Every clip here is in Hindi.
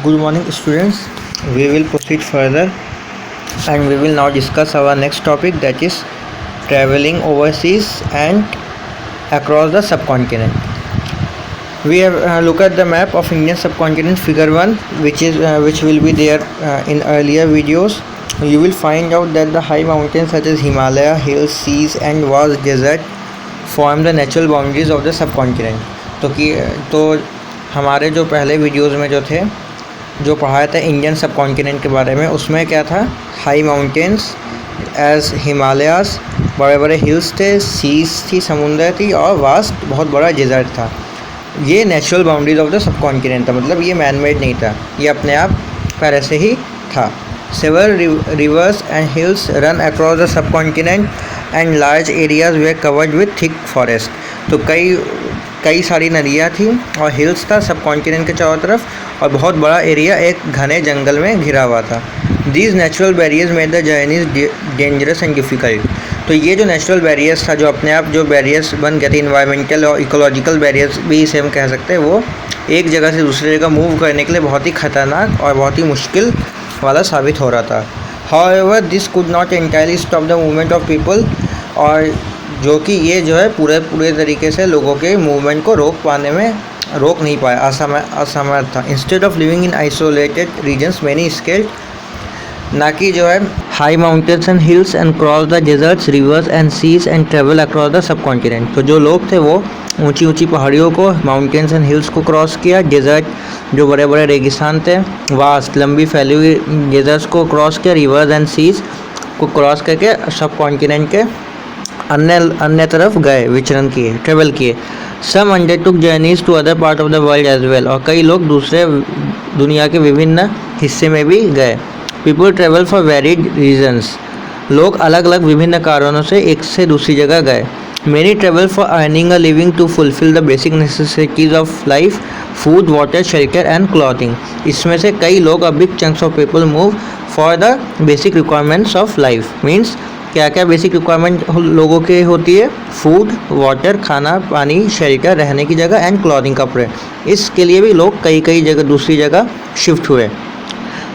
Good morning, students. We will proceed further and we will now discuss our next topic, that is traveling overseas and across the subcontinent. We have look at the map of Indian subcontinent, figure 1, which will be there in earlier videos. You will find out that the high mountains such as Himalaya, hills, seas and vast desert form the natural boundaries of the subcontinent. तो हमारे जो पहले वीडियोस में जो पढ़ाया था इंडियन सब कॉन्टिनेंट के बारे में, उसमें क्या था, हाई माउंटेन्स एज हिमालयास, बड़े बड़े हिल्स थे, सीज थी, समुंदर थी और वास्ट बहुत बड़ा डेजर्ट था. ये natural boundaries of the sub continent था, मतलब ये मैन मेड नहीं था, ये अपने आप पहले से ही था. Several rivers and hills run across the subcontinent and large areas were covered with thick forest. तो कई सारी नदियाँ थी और हिल्स था सब कॉन्टिनेंट के चारों तरफ और बहुत बड़ा एरिया एक घने जंगल में घिरा हुआ था. These natural barriers made the journeys dangerous and difficult. तो ये जो नेचुरल बैरियर्स था, जो अपने आप जो बैरियर्स बन गए थे, इन्वायरमेंटल और इकोलॉजिकल बैरियर्स भी इसे हम कह सकते हैं, वो एक जगह से दूसरी जगह मूव करने के लिए बहुत ही ख़तरनाक और बहुत ही मुश्किल वाला साबित हो रहा था. However this could not entirely stop the movement of people, और जो कि ये जो है पूरे तरीके से लोगों के मूवमेंट को रोक नहीं पाया, असमर्थ था. Instead of living in isolated regions many scaled, ना कि जो है high mountains and hills and cross the deserts, rivers and seas and travel across the subcontinent. तो जो लोग थे वो ऊंची पहाड़ियों को, माउंटेन्स एंड हिल्स को क्रॉस किया, डेजर्ट जो बड़े बड़े रेगिस्तान थे, वास्ट लंबी फैली हुई डेजर्ट्स को क्रॉस किया, रिवर्स एंड सीज को क्रॉस करके सब कॉन्टिनेंट के अन्य तरफ गए, विचरण किए, ट्रेवल किए. Some undertook journeys to other part of the world as well, और कई लोग दूसरे दुनिया के विभिन्न हिस्से में भी गए. People travel for varied reasons, लोग अलग अलग विभिन्न कारणों से एक से दूसरी जगह गए. Many travel for earning a living to fulfil the basic necessities of life, food, water, shelter and clothing. इसमें से कई लोग, a big chunks of people move for the basic requirements of life. Means क्या क्या बेसिक रिक्वायरमेंट लोगों के होती है, फूड, वाटर, खाना, पानी, शेल्टर, रहने की जगह एंड क्लॉथिंग, कपड़े. इसके लिए भी लोग कई जगह दूसरी जगह शिफ्ट हुए.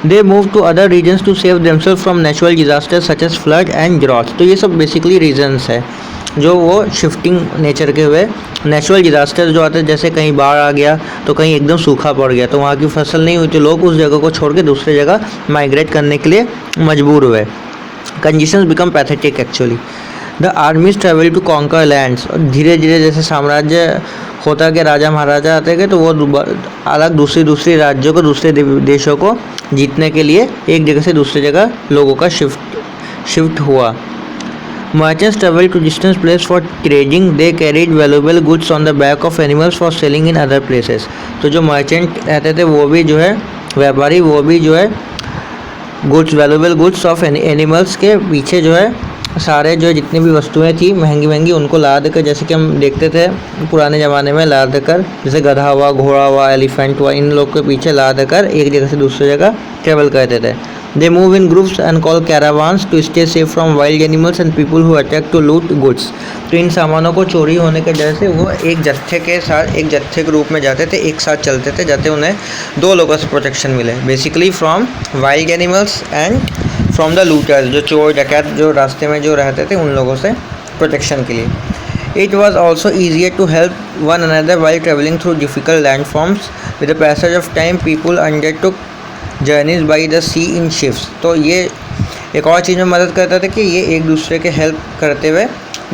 They move to other regions to save themselves from natural disasters such as flood and droughts. तो ये सब बेसिकली रीजन्स है जो वो शिफ्टिंग नेचर के हुए. नेचुरल डिजास्टर्स जो आते हैं, जैसे कहीं बाढ़ आ गया तो कहीं एकदम सूखा पड़ गया तो वहाँ की फसल नहीं हुई, तो लोग उस जगह को छोड़ के दूसरी जगह माइग्रेट करने के लिए मजबूर हुए. Conditions become pathetic actually. The armies travel to conquer lands, और धीरे धीरे जैसे साम्राज्य होता गया, राजा महाराजा आते गए, तो वो अलग दूसरी राज्यों को, दूसरे देशों को जीतने के लिए एक जगह से दूसरी जगह लोगों का शिफ्ट हुआ. Merchants traveled to distant places for trading. They carried valuable goods on the back of animals for selling in other places. तो जो मर्चेंट रहते थे वो भी जो है व्यापारी, वो भी जो है goods, valuable goods of animals के पीछे जो है सारे जो जितनी भी वस्तुएं थी महंगी उनको लाद कर, जैसे कि हम देखते थे पुराने ज़माने में, लाद कर, जैसे गधा हुआ, घोड़ा हुआ, एलिफेंट हुआ, इन लोग के पीछे लाद कर एक जगह से दूसरी जगह ट्रेवल करते थे. They move in groups and call caravans to stay safe from wild animals and people who attack to loot goods. तो इन सामानों को चोरी होने के डर से वो एक जत्थे के रूप में जाते थे, एक साथ चलते थे, जाते उन्हें दो लोगों से प्रोटेक्शन मिले, basically from wild animals and from the looters, जो चोर डकैत जो रास्ते में जो रहते थे उन लोगों से प्रोटेक्शन के लिए. It was also easier to help one another while traveling through difficult landforms. With the passage of time, people undertook journeys by the sea in ships. तो ये एक और चीज़ में मदद करता था कि ये एक दूसरे के हेल्प करते हुए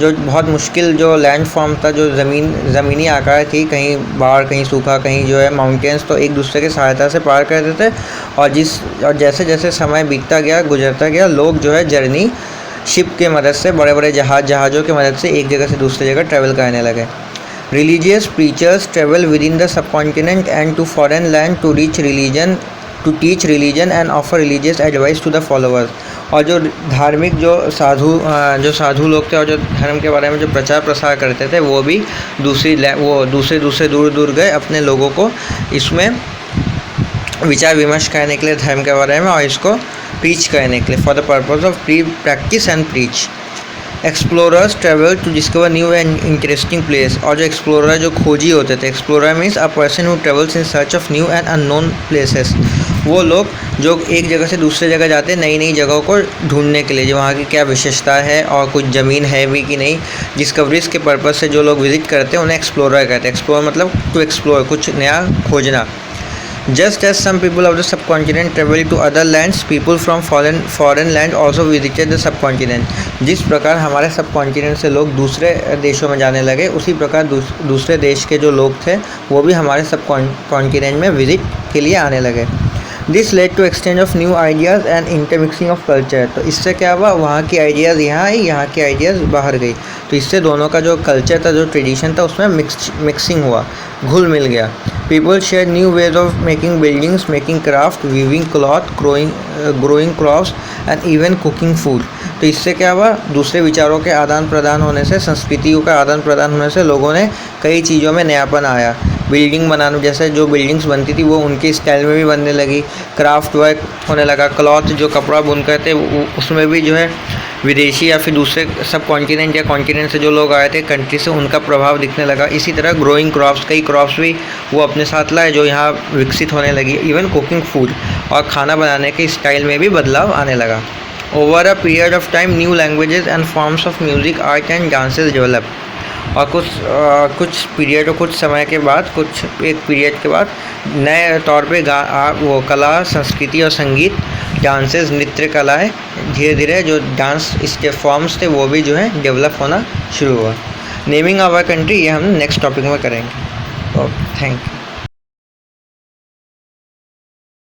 जो बहुत मुश्किल जो लैंड फॉर्म था, जो ज़मीनी आकार थी, कहीं बाढ़, कहीं सूखा, कहीं जो है माउंटेन्स, तो एक दूसरे की सहायता से पार करते थे. और जैसे जैसे समय बीतता गया, गुजरता गया, लोग जो है जर्नी शिप के मदद से, बड़े बड़े जहाज़ों की मदद से एक जगह से दूसरी जगह ट्रैवल करने लगे. Religious preachers travel with in the subcontinent and to foreign land to teach religion and offer religious advice to the followers. और जो धार्मिक जो साधु लोग थे और जो धर्म के बारे में जो प्रचार प्रसार करते थे, वो भी दूसरे दूर गए अपने लोगों को इसमें विचार विमर्श करने के लिए धर्म के बारे में, और इसको प्रीच करने के लिए, for the purpose of practice and preach. Explorers travel to discover new and interesting place. और जो एक्सप्लोरर जो खोजी होते थे, explorer means a person who travels in search of new and unknown places. वो लोग जो एक जगह से दूसरे जगह जाते हैं नई नई जगहों को ढूंढने के लिए, जो वहाँ की क्या विशेषता है और कुछ ज़मीन है भी कि नहीं, डिस्कवरीज के पर्पज़ से जो लोग विजिट करते हैं उन्हें एक्सप्लोरर कहते हैं। एक्सप्लोर मतलब टू एक्सप्लोर, कुछ नया खोजना। Just as some people of the subcontinent travel to other lands, people from foreign land also visited the subcontinent। जिस प्रकार हमारे सबकॉन्टिनेंट से लोग दूसरे देशों में जाने लगे, उसी प्रकार दूसरे देश के जो लोग थे वो भी हमारे सबकॉन्टिनेंट में विजिट के लिए आने लगे। This led to exchange of new ideas and intermixing of culture. तो इससे क्या हुआ, वहाँ की आइडियाज़ यहाँ आई, यहाँ की आइडियाज़ बाहर गई, तो इससे दोनों का जो कल्चर था, जो ट्रेडिशन था, उसमें मिक्सिंग हुआ, घुल मिल गया। People share new ways of making buildings, making craft, weaving cloth, growing crops and even cooking food. तो इससे क्या हुआ, दूसरे विचारों के आदान प्रदान होने से, संस्कृतियों का आदान प्रदान होने से लोगों ने कई चीज़ों में नयापन आया। बिल्डिंग बनाना, जैसे जो बिल्डिंग्स बनती थी वो उनके स्टाइल में भी बनने लगी, क्राफ्ट वर्क होने लगा, क्लॉथ जो कपड़ा बुनकर थे उसमें भी जो है विदेशी या फिर दूसरे सब कॉन्टिनेंट या कॉन्टिनेंट से जो लोग आए थे कंट्री से, उनका प्रभाव दिखने लगा। इसी तरह ग्रोइंग क्रॉप्स, कई क्रॉप्स भी वो अपने साथ लाए जो यहाँ विकसित होने लगी। इवन कुकिंग फूड और खाना बनाने के स्टाइल में भी बदलाव आने लगा। Over a period of time new languages and forms of music, art and dances develop. और कुछ पीरियड और कुछ समय के बाद, एक पीरियड के बाद नए तौर पे वो कला, संस्कृति और संगीत, डांसेस, नृत्य कलाएँ, धीरे धीरे जो डांस इसके फॉर्म्स थे वो भी जो है डेवलप होना शुरू हुआ। नेमिंग आवर कंट्री, ये हम नेक्स्ट टॉपिक में करेंगे। Okay, thank you.